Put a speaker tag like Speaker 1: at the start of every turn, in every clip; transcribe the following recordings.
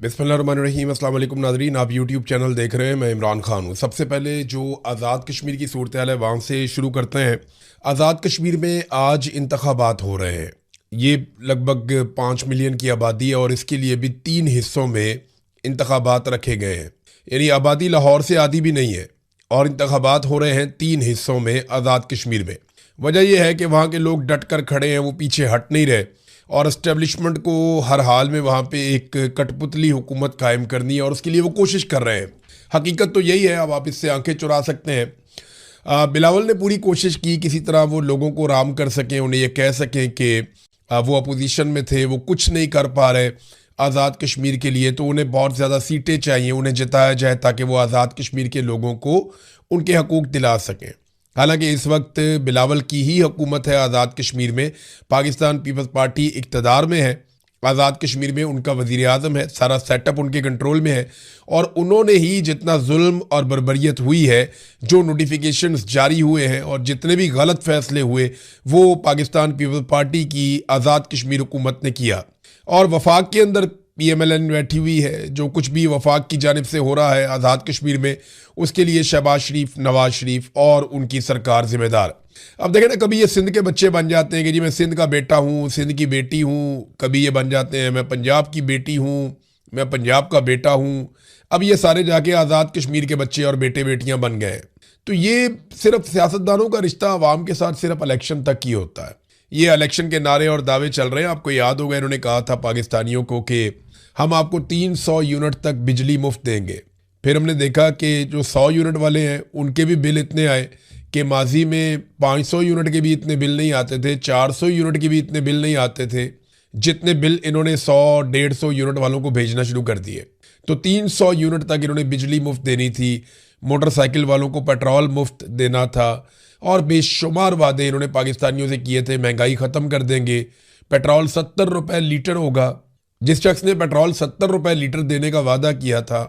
Speaker 1: बिस्मिल्लाहिर्रहमानिर्रहीम। अस्सलाम वालेकुम नाज़रीन, आप यूट्यूब चैनल देख रहे हैं। मैं इमरान खान हूँ। सबसे पहले जो आज़ाद कश्मीर की सूरत हाल है वहाँ से शुरू करते हैं। आज़ाद कश्मीर में आज इंतखाबात हो रहे हैं। ये लगभग 5 मिलियन की आबादी है और इसके लिए भी 3 हिस्सों में इंतखाबात रखे गए हैं। यानी आबादी लाहौर से आधी भी नहीं है और इंतखाबात हो रहे हैं 3 हिस्सों में आज़ाद कश्मीर में। वजह यह है कि वहाँ के लोग डट कर खड़े हैं, वो पीछे हट नहीं रहे और इस्टेब्लिशमेंट को हर हाल में वहाँ पे एक कठपुतली हुकूमत कायम करनी है और उसके लिए वो कोशिश कर रहे हैं। हकीकत तो यही है, अब आप इससे आंखें चुरा सकते हैं। बिलावल ने पूरी कोशिश की किसी तरह वो लोगों को राम कर सकें, उन्हें ये कह सकें कि वो अपोजिशन में थे, वो कुछ नहीं कर पा रहे आज़ाद कश्मीर के लिए, तो उन्हें बहुत ज़्यादा सीटें चाहिए, उन्हें जिताया जाए ताकि वो आज़ाद कश्मीर के लोगों को उनके हकूक़ दिला सकें। हालांकि इस वक्त बिलावल की ही हुकूमत है आज़ाद कश्मीर में। पाकिस्तान पीपल्स पार्टी इक़्तिदार में है, आज़ाद कश्मीर में उनका वज़ीर आज़म है, सारा सेटअप उनके कंट्रोल में है और उन्होंने ही जितना जुल्म और बर्बरियत हुई है, जो नोटिफिकेशंस जारी हुए हैं और जितने भी गलत फ़ैसले हुए वो पाकिस्तान पीपल्स पार्टी की आज़ाद कश्मीर हुकूमत ने किया। और वफाक के अंदर PMLN बैठी हुई है। जो कुछ भी वफाक की जानिब से हो रहा है आज़ाद कश्मीर में, उसके लिए शहबाज शरीफ, नवाज शरीफ और उनकी सरकार जिम्मेदार। अब देखें ना, कभी ये सिंध के बच्चे बन जाते हैं कि जी मैं सिंध का बेटा हूँ, सिंध की बेटी हूँ। कभी ये बन जाते हैं मैं पंजाब की बेटी हूँ, मैं पंजाब का बेटा हूँ। अब ये सारे जाके आज़ाद कश्मीर के बच्चे और बेटे बेटियाँ बन गए। तो ये सिर्फ सियासतदानों का रिश्ता अवाम के साथ सिर्फ इलेक्शन तक ही होता है। ये इलेक्शन के नारे और दावे चल रहे हैं। आपको याद होगा इन्होंने कहा था पाकिस्तानियों को कि हम आपको 300 यूनिट तक बिजली मुफ्त देंगे। फिर हमने देखा कि जो 100 यूनिट वाले हैं उनके भी बिल इतने आए कि माजी में 500 यूनिट के भी इतने बिल नहीं आते थे, 400 यूनिट के भी इतने बिल नहीं आते थे जितने बिल इन्होंने 100-150 यूनिट वालों को भेजना शुरू कर दिए। तो 300 यूनिट तक इन्होंने बिजली मुफ्त देनी थी, मोटरसाइकिल वालों को पेट्रोल मुफ्त देना था और बेशुमार वादे इन्होंने पाकिस्तानियों से किए थे। महंगाई ख़त्म कर देंगे, पेट्रोल 70 रुपये लीटर होगा। जिस शख्स ने पेट्रोल 70 रुपये लीटर देने का वादा किया था,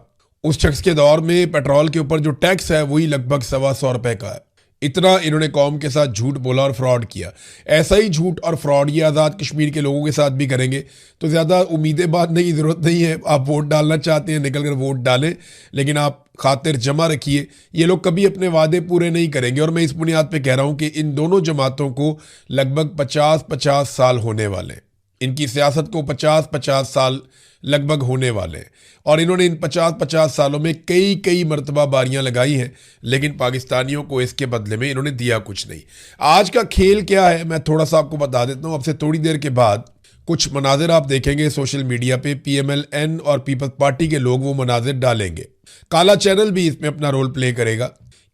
Speaker 1: उस शख्स के दौर में पेट्रोल के ऊपर जो टैक्स है वही लगभग 125 रुपये का है। इतना इन्होंने कौम के साथ झूठ बोला और फ्रॉड किया। ऐसा ही झूठ और फ्रॉड ये आज़ाद कश्मीर के लोगों के साथ भी करेंगे। तो ज़्यादा उम्मीदें बांधने की ज़रूरत नहीं है। आप वोट डालना चाहते हैं निकल कर वोट डालें, लेकिन आप खातिर जमा रखिए। ये लोग कभी अपने वादे पूरे नहीं करेंगे और मैं इस बुनियाद पे कह रहा हूँ कि इन दोनों जमातों को लगभग 50-50 साल होने वाले हैं। इनकी सियासत को 50-50 साल लगभग होने वाले हैं और इन्होंने इन 50-50 सालों में कई मरतबा बारियां लगाई हैं, लेकिन पाकिस्तानियों को इसके बदले में इन्होंने दिया कुछ नहीं। आज का खेल क्या है मैं थोड़ा सा आपको बता देता हूँ। अब से थोड़ी देर के बाद कुछ मनाजिर आप देखेंगे सोशल मीडिया पे, PMLN और पीपल्स पार्टी के लोग वो मनाजिर डालेंगे। काला चैनल भी इसमें अपना रोल प्ले करेगा।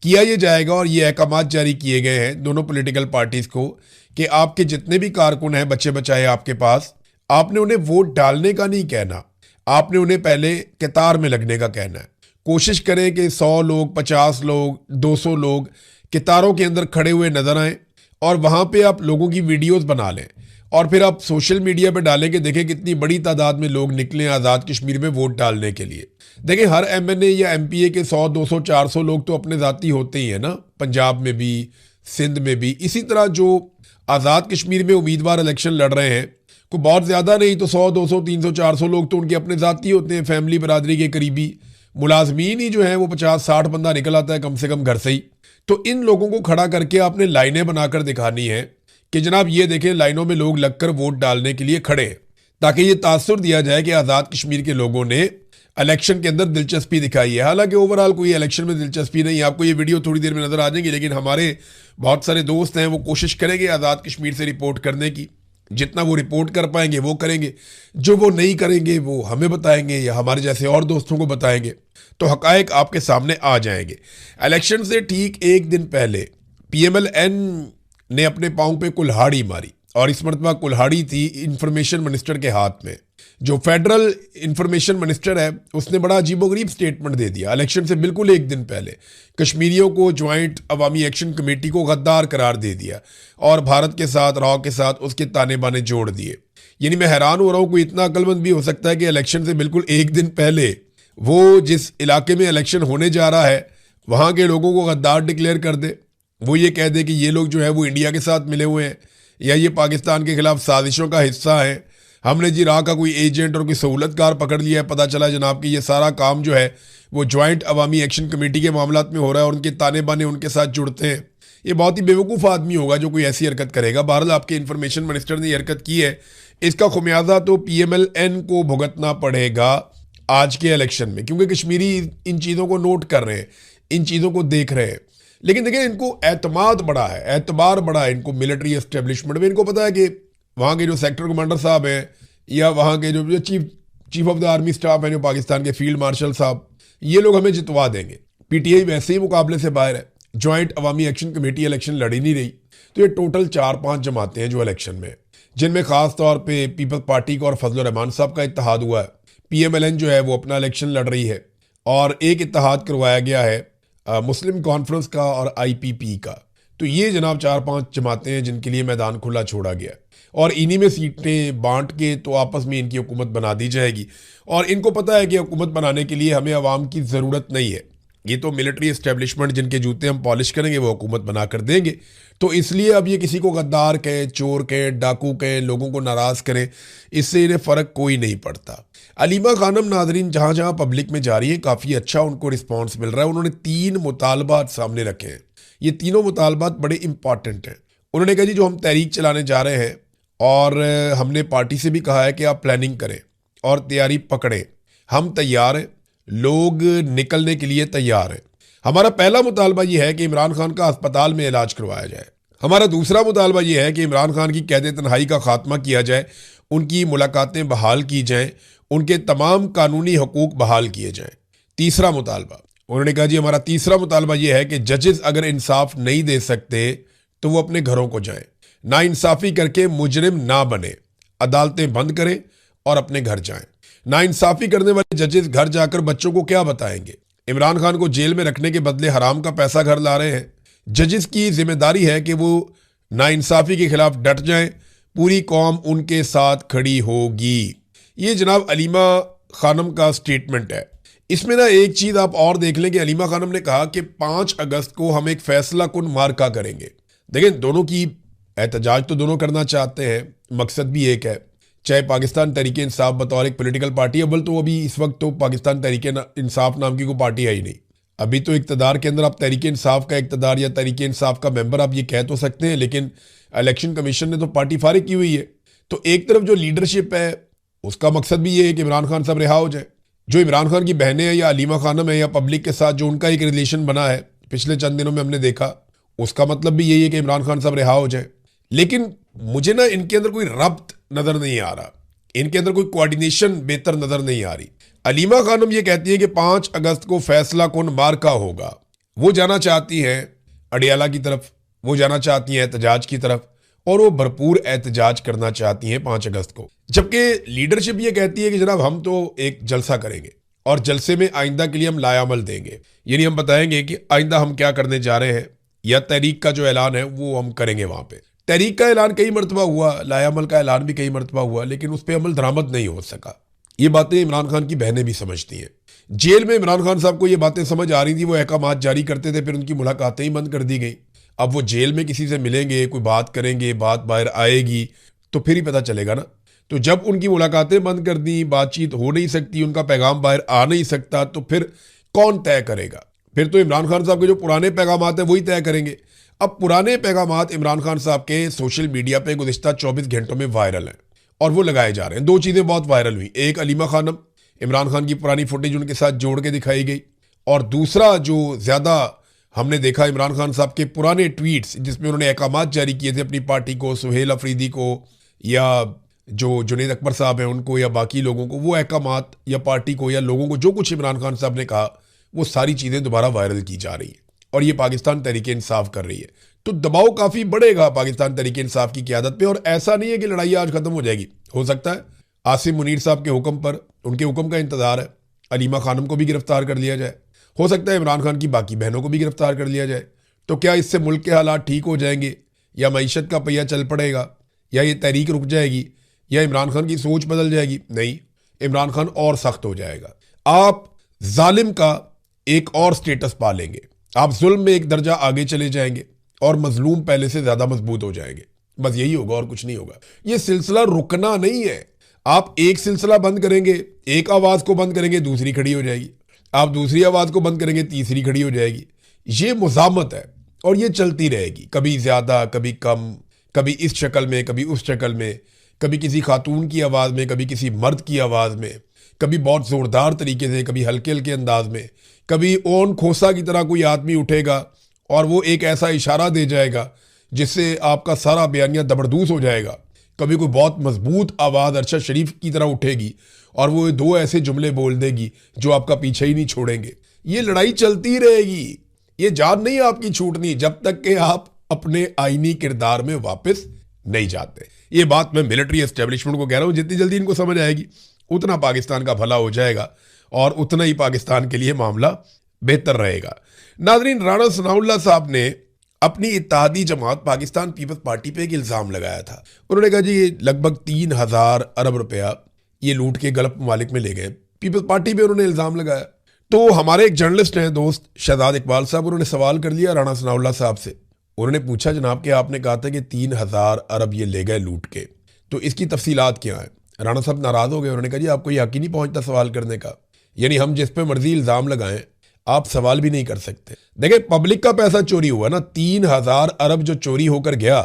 Speaker 1: किया ये जाएगा और ये अहकामात जारी किए गए हैं दोनों पॉलिटिकल पार्टीज़ को कि आपके जितने भी कारकुन हैं, बच्चे बचाए आपके पास, आपने उन्हें वोट डालने का नहीं कहना, आपने उन्हें पहले कतार में लगने का कहना है। कोशिश करें कि 100 लोग, 50 लोग, 200 लोग कतारों के अंदर खड़े हुए नजर आएं और वहाँ पे आप लोगों की वीडियोस बना लें और फिर आप सोशल मीडिया पे डालें कि देखें कितनी बड़ी तादाद में लोग निकले आज़ाद कश्मीर में वोट डालने के लिए। देखें हर MNA या MPA के 100, 200, 400 लोग तो अपने ज़ाती होते ही हैं ना, पंजाब में भी, सिंध में भी। इसी तरह जो आज़ाद कश्मीर में उम्मीदवार इलेक्शन लड़ रहे हैं, को बहुत ज़्यादा नहीं तो 100, 200, 300, 400 लोग तो उनके अपने ज़ाती होते हैं, फैमिली बरादरी के करीबी। मुलाजमीन ही जो है वो 50-60 बंदा निकल आता है कम से कम घर से ही। तो इन लोगों को खड़ा करके आपने लाइनें बनाकर दिखानी है कि जनाब ये देखें लाइनों में लोग लगकर वोट डालने के लिए खड़े हैं, ताकि ये तासुर दिया जाए कि आज़ाद कश्मीर के लोगों ने इलेक्शन के अंदर दिलचस्पी दिखाई है। हालांकि ओवरऑल कोई इलेक्शन में दिलचस्पी नहीं है। आपको ये वीडियो थोड़ी देर में नजर आ जाएगी, लेकिन हमारे बहुत सारे दोस्त हैं वो कोशिश करेंगे आज़ाद कश्मीर से रिपोर्ट करने की। जितना वो रिपोर्ट कर पाएंगे वो करेंगे, जो वो नहीं करेंगे वो हमें बताएंगे या हमारे जैसे और दोस्तों को बताएंगे, तो हकायक आपके सामने आ जाएंगे। इलेक्शन से ठीक एक दिन पहले PMLN ने अपने पाँव पे कुल्हाड़ी मारी और इस मरतबा कुल्हाड़ी थी इंफॉर्मेशन मिनिस्टर के हाथ में। जो फेडरल इंफॉर्मेशन मिनिस्टर है उसने बड़ा अजीबोगरीब स्टेटमेंट दे दिया इलेक्शन से बिल्कुल एक दिन पहले। कश्मीरियों को ज्वाइंट अवामी एक्शन कमेटी को गद्दार करार दे दिया और भारत के साथ, राव के साथ उसके ताने बाने जोड़ दिए। यानी मैं हैरान हो रहा हूँ, कोई इतना अक्लमंद भी हो सकता है कि इलेक्शन से बिल्कुल एक दिन पहले वो जिस इलाके में इलेक्शन होने जा रहा है वहाँ के लोगों को गद्दार डिक्लेयर कर दे। वो ये कह दे कि ये लोग जो है वो इंडिया के साथ मिले हुए हैं या ये पाकिस्तान के खिलाफ साजिशों का हिस्सा है। हमने जी राह का कोई एजेंट और कोई सहूलतकार पकड़ लिया है, पता चला जनाब कि ये सारा काम जो है वो ज्वाइंट अवामी एक्शन कमेटी के मामलात में हो रहा है और उनके ताने बाने उनके साथ जुड़ते हैं। ये बहुत ही बेवकूफ़ आदमी होगा जो कोई ऐसी हरकत करेगा। बहरहाल आपके इंफॉर्मेशन मिनिस्टर ने ये हरकत की है, इसका खुमियाजा तो PMLN को भुगतना पड़ेगा आज के इलेक्शन में, क्योंकि कश्मीरी इन चीज़ों को नोट कर रहे हैं, इन चीज़ों को देख रहे हैं। लेकिन देखिए, इनको एतमाद बड़ा है, एतबार बड़ा है इनको मिलिट्री एस्टेब्लिशमेंट में। इनको पता है कि वहाँ के जो सेक्टर कमांडर साहब हैं या वहाँ के जो chief of the army staff है, जो पाकिस्तान के फील्ड मार्शल साहब, ये लोग हमें जितवा देंगे। PTI वैसे ही मुकाबले से बाहर है, ज्वाइंट अवामी एक्शन कमेटी इलेक्शन लड़ ही नहीं रही। तो ये टोटल 4-5 जमातें हैं जो इलेक्शन में, जिनमें खास तौर पे पीपल्स पार्टी का और फजल रहमान साहब का इत्तेहाद हुआ है। PMLN जो है वो अपना इलेक्शन लड़ रही है और एक इत्तेहाद करवाया गया है मुस्लिम कॉन्फ्रेंस का और IPP का। तो ये जनाब 4-5 जमातें हैं जिनके लिए मैदान खुला छोड़ा गया और इन्हीं में सीटें बांट के तो आपस में इनकी हुकूमत बना दी जाएगी। और इनको पता है कि हुकूमत बनाने के लिए हमें अवाम की ज़रूरत नहीं है, ये तो मिलिट्री एस्टेब्लिशमेंट जिनके जूते हम पॉलिश करेंगे वो हुकूमत बना कर देंगे। तो इसलिए अब ये किसी को गद्दार कहें, चोर कहें, डाकू कहें, लोगों को नाराज़ करें, इससे इन्हें फ़र्क कोई नहीं पड़ता। अलीमा खानम नाजरीन जहाँ जहाँ पब्लिक में जा रही है काफ़ी अच्छा उनको रिस्पॉन्स मिल रहा है। उन्होंने 3 मुतालबात सामने रखे हैं, ये तीनों मुतालबात बड़े इंपॉर्टेंट हैं। उन्होंने कहा जी जो हम तहरीक चलाने जा रहे हैं और हमने पार्टी से भी कहा है कि आप प्लानिंग करें और तैयारी पकड़ें, हम तैयार हैं, लोग निकलने के लिए तैयार हैं। हमारा पहला मुतालबा ये है कि इमरान खान का अस्पताल में इलाज करवाया जाए। हमारा दूसरा मुतालबा ये है कि इमरान खान की कैद तन्हाई का खात्मा किया जाए, उनकी मुलाकातें बहाल की जाएं, उनके तमाम कानूनी हकूक बहाल किए जाएं। तीसरा मुतालबा, उन्होंने कहा जी हमारा तीसरा मुतालबा ये है कि जजेस अगर इंसाफ नहीं दे सकते तो वो अपने घरों को जाएं, नाइंसाफ़ी करके मुजरिम ना बने, अदालतें बंद करें और अपने घर जाएं। नाइंसाफ़ी करने वाले जजेस घर जाकर बच्चों को क्या बताएंगे? इमरान खान को जेल में रखने के बदले हराम का पैसा घर ला रहे हैं। जजेस की जिम्मेदारी है कि वो नाइंसाफ़ी के खिलाफ डट जाएं, पूरी कौम उनके साथ खड़ी होगी। ये जनाब अलीमा खानम का स्टेटमेंट है। इसमें ना एक चीज़ आप और देख लें कि अलीमा खानम ने कहा कि 5 अगस्त को हम एक फैसला कुन मार्का करेंगे। देखें, दोनों की एहतजाज तो दोनों करना चाहते हैं, मकसद भी एक है। चाहे पाकिस्तान तहरीक इंसाफ बतौर एक पॉलिटिकल पार्टी, अव्वल तो अभी इस वक्त तो पाकिस्तान तहरीक इंसाफ नाम की कोई पार्टी है ही नहीं। अभी तो इक़्तिदार के अंदर आप तहरीक इंसाफ का इक़्तिदार या तहरीक इंसाफ का मेंबर आप ये कह तो सकते हैं, लेकिन इलेक्शन कमीशन ने तो पार्टी फारिग की हुई है। तो एक तरफ जो लीडरशिप है उसका मकसद भी ये है कि इमरान खान साहब रिहा हो जाए। जो इमरान खान की बहनें हैं या अलीमा खानम है या पब्लिक के साथ जो उनका एक रिलेशन बना है पिछले चंद दिनों में हमने देखा, उसका मतलब भी यही है कि इमरान खान साहब रिहा हो जाए। लेकिन मुझे ना इनके अंदर कोई रब्त नजर नहीं आ रहा, इनके अंदर कोई कोऑर्डिनेशन बेहतर नजर नहीं आ रही। अलीमा खानम ये कहती है कि 5 अगस्त को फैसला कुन मार्का होगा। वो जाना चाहती हैं अडियाला की तरफ, वो जाना चाहती हैं एहतजाज की तरफ और वो भरपूर एहतजाज करना चाहती हैं 5 अगस्त को। जबकि लीडरशिप ये कहती है कि जनाब हम तो एक जलसा करेंगे और जलसे में आइंदा के लिए हम लायामल देंगे, यानी हम बताएंगे कि आइंदा हम क्या करने जा रहे हैं, या तहरीक का जो ऐलान है वो हम करेंगे। वहां पे तहरीक का ऐलान कई मरतबा हुआ, लायामल का ऐलान भी कई मरतबा हुआ, लेकिन उस पर अमल दरामद नहीं हो सका। ये बातें इमरान खान की बहनें भी समझती हैं। जेल में इमरान खान साहब को ये बातें समझ आ रही थी, वो अहकामात जारी करते थे, फिर उनकी मुलाकातें ही बंद कर दी गई। अब वो जेल में किसी से मिलेंगे, कोई बात करेंगे, बात बाहर आएगी तो फिर ही पता चलेगा ना। तो जब उनकी मुलाकातें बंद कर दी, बातचीत हो नहीं सकती, उनका पैगाम बाहर आ नहीं सकता, तो फिर कौन तय करेगा? फिर तो इमरान खान साहब के जो पुराने पैगामात हैं वही तय करेंगे। अब पुराने पैगामात इमरान खान साहब के सोशल मीडिया पे गुज़िश्ता 24 घंटों में वायरल हैं और वो लगाए जा रहे हैं। 2 चीज़ें बहुत वायरल हुई, एक अलीमा खानम, इमरान खान की पुरानी फुटेज उनके साथ जोड़ के दिखाई गई, और दूसरा जो ज़्यादा हमने देखा इमरान खान साहब के पुराने ट्वीट्स जिसमें उन्होंने अहकामात जारी किए थे अपनी पार्टी को, सुहेल अफरीदी को या जो जुनैद अकबर साहब हैं उनको या बाकी लोगों को, वो अहकामात या पार्टी को या लोगों को जो कुछ इमरान खान साहब ने कहा वो सारी चीज़ें दोबारा वायरल की जा रही हैं और ये पाकिस्तान तहरीक इंसाफ कर रही है। तो दबाव काफ़ी बढ़ेगा पाकिस्तान तहरीक इंसाफ की क़यादत पे। और ऐसा नहीं है कि लड़ाई आज ख़त्म हो जाएगी, हो सकता है आसिम मुनीर साहब के हुक्म पर, उनके हुक्म का इंतज़ार है, अलीमा खानम को भी गिरफ्तार कर लिया जाए, हो सकता है इमरान खान की बाकी बहनों को भी गिरफ्तार कर लिया जाए। तो क्या इससे मुल्क के हालात ठीक हो जाएंगे, या मईशत का पहिया चल पड़ेगा, या ये तहरीक रुक जाएगी, या इमरान खान की सोच बदल जाएगी? नहीं, इमरान खान और सख्त हो जाएगा। आप जालिम का एक और स्टेटस पा लेंगे, आप जुल्म में एक दर्जा आगे चले जाएंगे और मजलूम पहले से ज़्यादा मजबूत हो जाएंगे। बस यही होगा और कुछ नहीं होगा। ये सिलसिला रुकना नहीं है। आप एक सिलसिला बंद करेंगे, एक आवाज को बंद करेंगे, दूसरी खड़ी हो जाएगी। आप दूसरी आवाज को बंद करेंगे, तीसरी खड़ी हो जाएगी। ये मुज़ामत है और ये चलती रहेगी, कभी ज्यादा कभी कम, कभी इस शक्ल में कभी उस शक्ल में, कभी किसी खातून की आवाज में कभी किसी मर्द की आवाज में, कभी बहुत जोरदार तरीके से कभी हल्के हल्के अंदाज में, कभी ओन खोसा की तरह कोई आदमी उठेगा और वो एक ऐसा इशारा दे जाएगा जिससे आपका सारा बयानिया दबरदूस हो जाएगा। कभी कोई बहुत मजबूत आवाज अरशद शरीफ की तरह उठेगी और वो दो ऐसे जुमले बोल देगी जो आपका पीछे ही नहीं छोड़ेंगे। ये लड़ाई चलती रहेगी, ये जान नहीं आपकी छूटनी जब तक कि आप अपने आईनी किरदार में वापस नहीं जाते। ये बात मैं मिलिट्री एस्टेब्लिशमेंट को कह रहा हूं, जितनी जल्दी इनको समझ आएगी उतना पाकिस्तान का भला हो जाएगा और उतना ही पाकिस्तान के लिए मामला बेहतर रहेगा। नाजरीन, राणा सनाउल्लाह साहब ने अपनी इत्तेहादी जमात पाकिस्तान पीपल्स पार्टी पे एक इल्ज़ाम लगाया था। उन्होंने कहा जी ये लगभग 3000 अरब रुपया ये लूट के गल्फ ममालिक में ले गए। पीपल्स पार्टी पे उन्होंने इल्ज़ाम लगाया। तो हमारे एक जर्नलिस्ट हैं दोस्त शहजाद इकबाल साहब, उन्होंने सवाल कर लिया राणा सनाउल्लाह साहब से। उन्होंने पूछा जनाब कि आपने कहा था कि 3000 अरब ये ले गए लूट के, तो इसकी तफसीलात क्या है? राणा साहब नाराज हो गए। उन्होंने कहा जी आपको ये हक ही नहीं पहुंचता सवाल करने का, यानी हम जिस पे मर्जी इल्ज़ाम लगाएं आप सवाल भी नहीं कर सकते। देखिए पब्लिक का पैसा चोरी हुआ ना, 3000 अरब जो चोरी होकर गया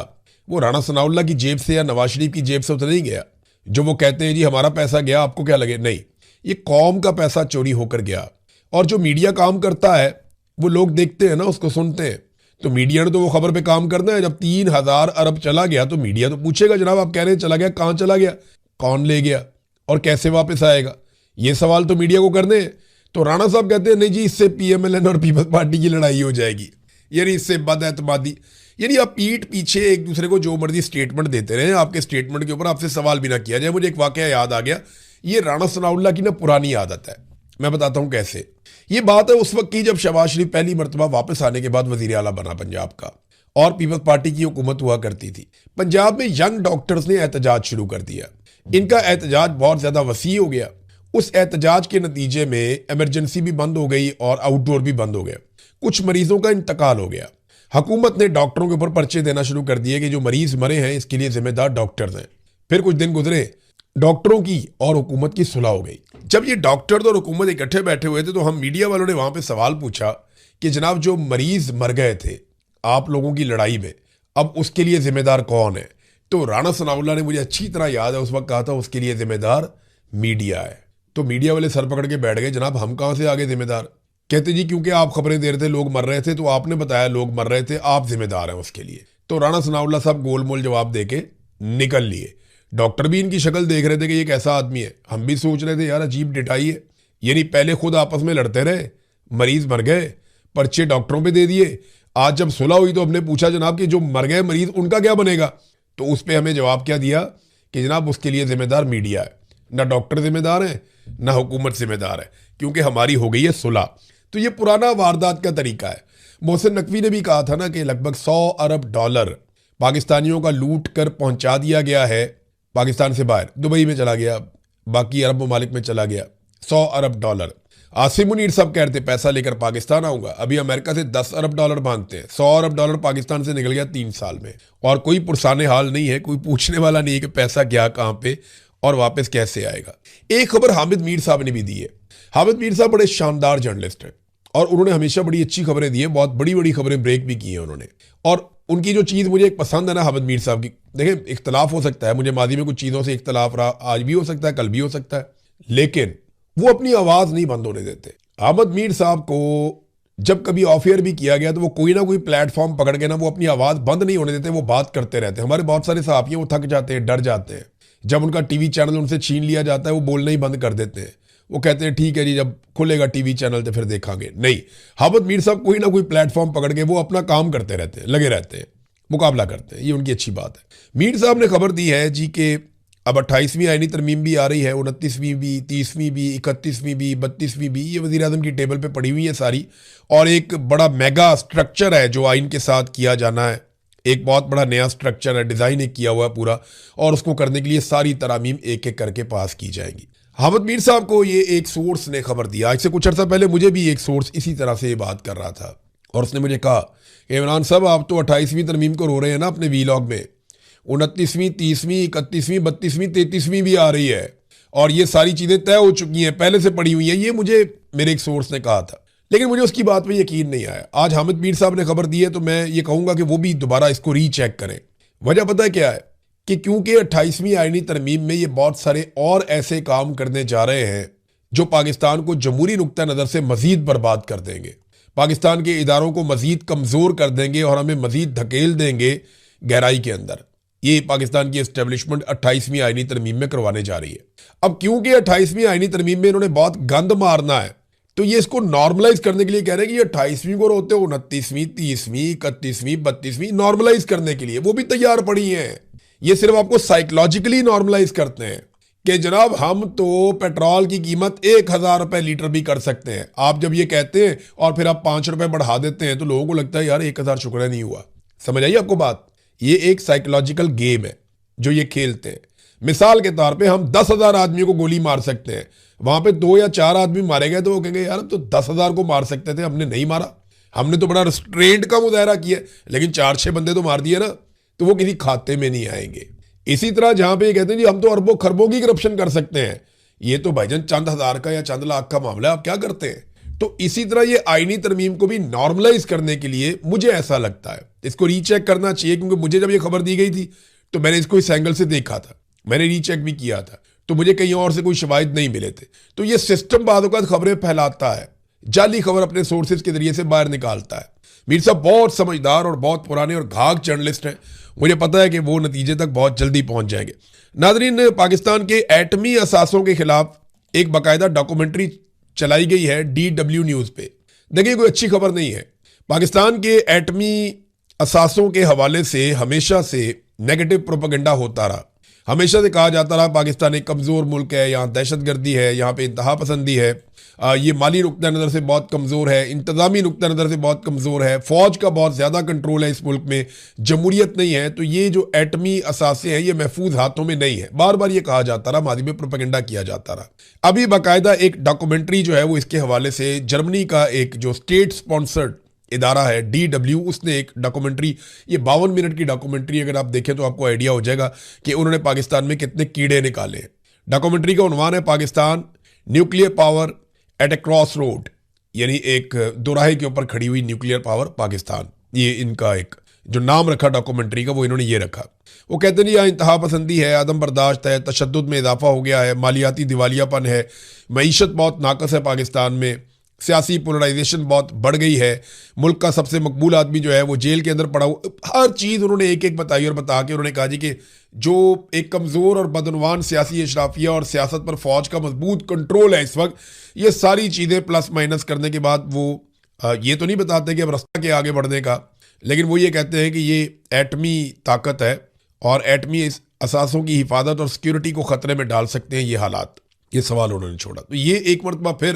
Speaker 1: वो राणा सनाउल्लाह की जेब से या नवाज शरीफ की जेब से तो नहीं गया। जो वो कहते हैं जी हमारा पैसा गया आपको क्या लगे, नहीं, ये कौम का पैसा चोरी होकर गया। और जो मीडिया काम करता है वो लोग देखते हैं ना, उसको सुनते हैं। तो मीडिया ने तो वो खबर पे काम करना है। जब 3000 अरब चला गया तो मीडिया तो पूछेगा जनाब आप कह रहे हैं चला गया, कहाँ चला गया, कौन ले गया और कैसे वापस आएगा, ये सवाल तो मीडिया को करने हैं। तो राणा साहब कहते हैं नहीं जी इससे पीएमएलएन और पीपल्स पार्टी की लड़ाई हो जाएगी, यानी इससे बदएतमादी, यानी आप पीठ पीछे एक दूसरे को जो मर्जी स्टेटमेंट देते रहे, आपके स्टेटमेंट के ऊपर आपसे सवाल भी ना किया जाए। मुझे एक वाकया याद आ गया, ये राणा सनाउल्लाह की ना पुरानी आदत है, मैं बताता हूँ कैसे। ये बात है उस वक्त की जब शहबाज शरीफ पहली मरतबा वापस आने के बाद वजीर आला बना पंजाब का और पीपल्स पार्टी की हुकूमत हुआ करती थी। पंजाब में यंग डॉक्टर्स ने एहतजाज शुरू कर दिया। इनका एहतजाज बहुत ज्यादा वसी हो गया। उस एहतजाज के नतीजे में इमरजेंसी भी बंद हो गई और आउटडोर भी बंद हो गया। कुछ मरीजों का इंतकाल हो गया। हुकूमत ने डॉक्टरों के ऊपर पर्चे देना शुरू कर दिए कि जो मरीज मरे हैं इसके लिए जिम्मेदार डॉक्टर्स हैं। फिर कुछ दिन गुजरे, डॉक्टरों की और हुकूमत की सुलह हो गई। जब ये डॉक्टर और हुकूमत इकट्ठे बैठे हुए थे तो हम मीडिया वालों ने वहां पे सवाल पूछा कि जनाब जो मरीज मर गए थे आप लोगों की लड़ाई में, अब उसके लिए जिम्मेदार कौन है? तो राणा सनाउल्लाह ने, मुझे अच्छी तरह याद है, उस वक्त कहा था उसके लिए जिम्मेदार मीडिया है। तो मीडिया वाले सर पकड़ के बैठ गए, जनाब हम कहां से आगे जिम्मेदार? कहते जी क्योंकि आप खबरें दे रहे थे लोग मर रहे थे तो आपने बताया लोग मर रहे थे, आप जिम्मेदार हैं उसके लिए। तो राणा सनाउल्लाह साहब गोलमोल जवाब देके निकल लिए। डॉक्टर भी इनकी शक्ल देख रहे थे कि ये कैसा आदमी है। हम भी सोच रहे थे यार अजीब डिटाई है, यानी पहले खुद आपस में लड़ते रहे, मरीज मर गए, पर्चे डॉक्टरों पे दे दिए। आज जब सुलह हुई तो हमने पूछा जनाब कि जो मर गए मरीज उनका क्या बनेगा? तो उस पर हमें जवाब क्या दिया कि जनाब उसके लिए जिम्मेदार मीडिया है, ना डॉक्टर जिम्मेदार है ना हुकूमत जिम्मेदार है, क्योंकि हमारी हो गई है सुलह। तो ये पुराना वारदात का तरीका है। मोहसिन नकवी ने भी कहा था ना कि लगभग 100 अरब डॉलर पाकिस्तानियों का लूट कर पहुंचा दिया गया है पाकिस्तान से बाहर, दुबई में चला गया, बाकी अरब ममालिक में चला गया। 100 अरब डॉलर। आसिम मुनीर साहब कह रहे थे पैसा लेकर पाकिस्तान आऊंगा, अभी अमेरिका से 10 अरब डॉलर मांगते हैं। 100 अरब डॉलर पाकिस्तान से निकल गया 3 साल में, और कोई पुरसाने हाल नहीं है, कोई पूछने वाला नहीं है कि पैसा गया कहां पे और वापस कैसे आएगा। एक खबर हामिद मीर साहब ने भी दी है। हामिद मीर साहब बड़े शानदार जर्नलिस्ट हैं और उन्होंने हमेशा बड़ी अच्छी खबरें दी है, बहुत बड़ी बड़ी खबरें ब्रेक भी की हैं उन्होंने। और उनकी जो चीज़ मुझे एक पसंद है ना हामिद मीर साहब की, देखें इख्तलाफ हो सकता है, मुझे माजी में कुछ चीज़ों से इख्तलाफ रहा, आज भी हो सकता है, कल भी हो सकता है, लेकिन वो अपनी आवाज़ नहीं बंद होने देते। हामिद मीर साहब को जब कभी ऑफ एयर भी किया गया तो वो कोई ना कोई प्लेटफॉर्म पकड़ के ना वो अपनी आवाज़ बंद नहीं होने देते, वो बात करते रहते हैं। हमारे बहुत सारे सहाफ़ी वो थक जाते हैं, डर जाते हैं, जब उनका टीवी चैनल उनसे छीन लिया जाता है वो बोलना ही बंद कर देते हैं। वो कहते हैं ठीक है जी जब खुलेगा टीवी चैनल तो फिर देखेंगे। नहीं, हामिद मीर साहब कोई ना कोई प्लेटफॉर्म पकड़ के वो अपना काम करते रहते हैं, लगे रहते हैं, मुकाबला करते हैं, ये उनकी अच्छी बात है। मीर साहब ने खबर दी है जी कि अब 28वीं आईनी तरमीम भी आ रही है, 29वीं भी, 30वीं भी, 31वीं भी, 32वीं भी, ये वज़ीर आज़म की टेबल पे पड़ी हुई है सारी। और एक बड़ा मेगा स्ट्रक्चर है जो आइन के साथ किया जाना है, एक बहुत बड़ा नया स्ट्रक्चर है, डिज़ाइन एक किया हुआ है पूरा, और उसको करने के लिए सारी तरामीम एक एक करके पास की जाएंगी। हामिद मीर साहब को ये एक सोर्स ने खबर दिया, आज से कुछ अर्सा पहले मुझे भी एक सोर्स इसी तरह से ये बात कर रहा था, और उसने मुझे कहा कि इमरान साहब आप तो 28वीं तरमीम को रो रहे हैं ना अपने वीलॉग में, 29वीं, 30वीं, 31वीं, 32वीं, 33वीं भी आ रही है और ये सारी चीज़ें तय हो चुकी हैं, पहले से पड़ी हुई हैं। ये मुझे मेरे एक सोर्स ने कहा था, लेकिन मुझे उसकी बात पे यकीन नहीं आया। आज हामिद मीर साहब ने खबर दी है तो मैं ये कहूँगा कि वो भी दोबारा इसको रीचेक करें। वजह पता है क्या है कि क्योंकि 28वीं आईनी तरमीम में ये बहुत सारे और ऐसे काम करने जा रहे हैं जो पाकिस्तान को जमहूरी नुक्ता नज़र से मजीद बर्बाद कर देंगे, पाकिस्तान के इदारों को मजीद कमज़ोर कर देंगे और हमें मजीद धकेल देंगे गहराई के अंदर। ये पाकिस्तान की एस्टेब्लिशमेंट 28वीं आईनी तरमीम में करवाने जा रही है। अब क्योंकि 28वीं आईनी तरमीम में इन्होंने बहुत गंद मारना है तो ये इसको नॉर्मलाइज करने के लिए कह रहे हैं कि ये 28वीं को रोते हो, 29वीं, 30वीं, 31वीं, 32वीं नॉर्मलाइज करने के लिए वो भी तैयार पड़ी हैं। ये सिर्फ आपको साइकोलॉजिकली नॉर्मलाइज करते हैं कि जनाब हम तो पेट्रोल की कीमत 1000 रुपए लीटर भी कर सकते हैं। आप जब ये कहते हैं और फिर आप 5 रुपए बढ़ा देते हैं तो लोगों को लगता है यार 1000 शुक्र नहीं हुआ। समझ आइए आपको बात? ये एक साइकोलॉजिकल गेम है जो ये खेलते हैं। मिसाल के तौर पे हम 10,000 आदमियों को गोली मार सकते हैं, वहां पे 2 या 4 आदमी मारे गए तो वो कहेंगे यार तो 10,000 को मार सकते थे, हमने नहीं मारा, हमने तो बड़ा रिस्ट्रेंट का मुजाहरा किया, लेकिन 4-6 बंदे तो मार दिए ना, तो वो किसी खाते में नहीं आएंगे। इसी तरह जहां पे ये कहते हैं जी हम तो अरबों खरबों की करप्शन कर सकते हैं, ये तो भाईजान चंद हज़ार का या चंद लाख का मामला है, आप क्या करते हैं? तो इसी तरह ये आईनी तरमीम को भी नॉर्मलाइज करने के लिए मुझे ऐसा लगता है इसको रीचेक करना चाहिए, क्योंकि मुझे जब ये खबर दी गई थी तो मैंने इसको इस एंगल से देखा था, मैंने रीचेक भी किया था, तो मुझे कहीं और से कोई शवाहिद नहीं मिले थे। तो ये सिस्टम बाद औक़ात खबरें फैलाता है, जाली खबर अपने सोर्सेज के जरिए से बाहर निकालता है। मीर साहब बहुत समझदार और बहुत पुराने और घाघ जर्नलिस्ट हैं, मुझे पता है कि वो नतीजे तक बहुत जल्दी पहुंच जाएंगे। नाज़रीन, पाकिस्तान के एटमी असासों के खिलाफ एक बाकायदा डॉक्यूमेंट्री चलाई गई है DW न्यूज़ पे। देखिए कोई अच्छी खबर नहीं है। पाकिस्तान के एटमी असासों के हवाले से हमेशा से नेगेटिव प्रोपेगेंडा होता रहा, हमेशा से कहा जाता रहा पाकिस्तान एक कमज़ोर मुल्क है, यहाँ दहशतगर्दी है, यहाँ पे इंतहा पसंदी है, ये माली नुक्ता नज़र से बहुत कमज़ोर है, इंतज़ामी नुक्ता नज़र से बहुत कमज़ोर है, फ़ौज का बहुत ज़्यादा कंट्रोल है इस मुल्क में, जमहूरियत नहीं है, तो ये जो एटमी असासे हैं ये महफूज हाथों में नहीं है। बार बार ये कहा जाता रहा, मादी में प्रोपेगेंडा किया जाता रहा। अभी बाकायदा एक डॉक्यूमेंट्री जो है वो इसके हवाले से जर्मनी का एक जो स्टेट स्पॉन्सर्ड इदारा है DW, उसने एक डॉक्यूमेंट्री, ये 52 मिनट की डॉक्यूमेंट्री, अगर आप देखें तो आपको आइडिया हो जाएगा कि उन्होंने पाकिस्तान में कितने कीड़े निकाले हैं। डॉक्यूमेंट्री का उन्वान है पाकिस्तान न्यूक्लियर पावर एट ए क्रॉस रोड, यानी एक दोराहे के ऊपर खड़ी हुई न्यूक्लियर पावर पाकिस्तान। ये इनका एक जो नाम रखा डॉक्यूमेंट्री का वो इन्होंने ये रखा। वो कहते हैं यहाँ इंतहा पसंदी है, आदम बर्दाश्त है, तशद्दुद में इजाफा हो गया है, मालियाती दिवालियापन है, मईशत बहुत नाकस है पाकिस्तान में, सियासी पोलराइजेशन बहुत बढ़ गई है, मुल्क का सबसे मकबूल आदमी जो है वो जेल के अंदर पड़ा हुआ। हर चीज़ उन्होंने एक एक बताई और बता के उन्होंने कहा जी कि जो एक कमज़ोर और बदनवान सियासी अशराफिया और सियासत पर फ़ौज का मजबूत कंट्रोल है इस वक्त, ये सारी चीज़ें प्लस माइनस करने के बाद वो ये तो नहीं बताते कि अब रास्ता के आगे बढ़ने का, लेकिन वो ये कहते हैं कि ये एटमी ताकत है और एटमी असासों की हिफाजत और सिक्योरिटी को ख़तरे में डाल सकते हैं ये हालात। ये सवाल उन्होंने छोड़ा। तो ये एक मरतबा फिर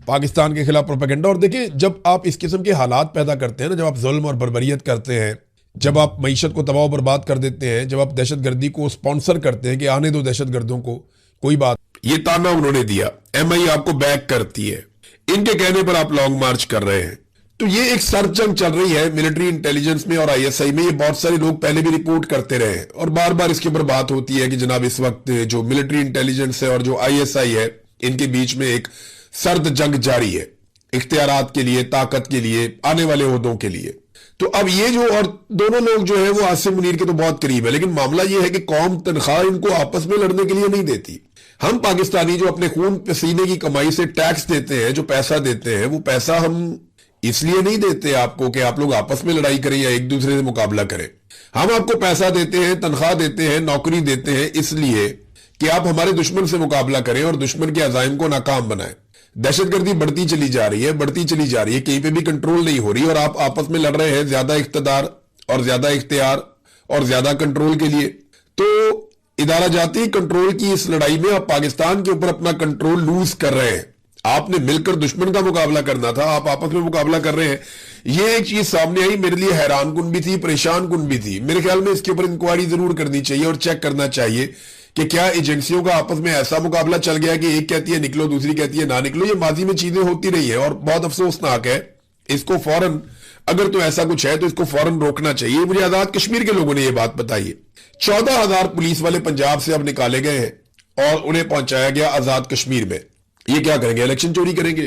Speaker 1: पाकिस्तान के खिलाफ प्रोपेगेंडा। और देखिए जब आप इस किस्म के हालात पैदा करते हैं ना, जब आप जुल्म और बर्बरियत करते हैं, जब आप मईशत को तबाह बर्बाद कर देते हैं, जब आप दहशतगर्दी को स्पॉन्सर करते हैं कि आने दो दहशतगर्दों को, कोई बात, ये ताना उन्होंने दिया, MI आपको बैक करती है, इनके कहने पर आप लॉन्ग मार्च कर रहे हैं। तो ये एक सरजंग चल रही है मिलिट्री इंटेलिजेंस में और ISI में। ये बहुत सारे लोग पहले भी रिपोर्ट करते रहे हैं और बार बार इसके ऊपर बात होती है कि जनाब इस वक्त जो मिलिट्री इंटेलिजेंस है और जो ISI है, इनके बीच में एक सर्द जंग जारी है इख्तियारात के लिए, ताकत के लिए, आने वाले ओहदों के लिए। तो अब ये जो, और दोनों लोग जो है वो आसिम मुनीर के तो बहुत करीब है, लेकिन मामला ये है कि कौम तनख्वाह इनको आपस में लड़ने के लिए नहीं देती। हम पाकिस्तानी जो अपने खून पसीने की कमाई से टैक्स देते हैं, जो पैसा देते हैं, वो पैसा हम इसलिए नहीं देते आपको कि आप लोग आपस में लड़ाई करें या एक दूसरे से मुकाबला करें। हम आपको पैसा देते हैं, तनख्वाह देते हैं, नौकरी देते हैं इसलिए कि आप हमारे दुश्मन से मुकाबला करें और दुश्मन के अज़ाइम को नाकाम बनाएं। दहशतगर्दी बढ़ती चली जा रही है, बढ़ती चली जा रही है, कहीं पे भी कंट्रोल नहीं हो रही और आप आपस में लड़ रहे हैं ज्यादा इख्तियार और ज्यादा इख्तियार और ज्यादा कंट्रोल के लिए। तो इदारा जाती कंट्रोल की इस लड़ाई में आप पाकिस्तान के ऊपर अपना कंट्रोल लूज कर रहे हैं। आपने मिलकर दुश्मन का मुकाबला करना था, आप आपस में मुकाबला कर रहे हैं। ये एक चीज सामने आई, मेरे लिए हैरान कुन भी थी, परेशान कुन भी थी। मेरे ख्याल में इसके ऊपर इंक्वायरी जरूर करनी चाहिए और चेक करना चाहिए कि क्या एजेंसियों का आपस में ऐसा मुकाबला चल गया कि एक कहती है निकलो, दूसरी कहती है ना निकलो। ये माजी में चीजें होती रही है और बहुत अफसोसनाक है। इसको फौरन अगर तो ऐसा कुछ है तो इसको फौरन रोकना चाहिए। मुझे आजाद कश्मीर के लोगों ने यह बात बताई है। 14,000 पुलिस वाले पंजाब से अब निकाले गए हैं और उन्हें पहुंचाया गया आजाद कश्मीर में। ये क्या करेंगे? इलेक्शन चोरी करेंगे।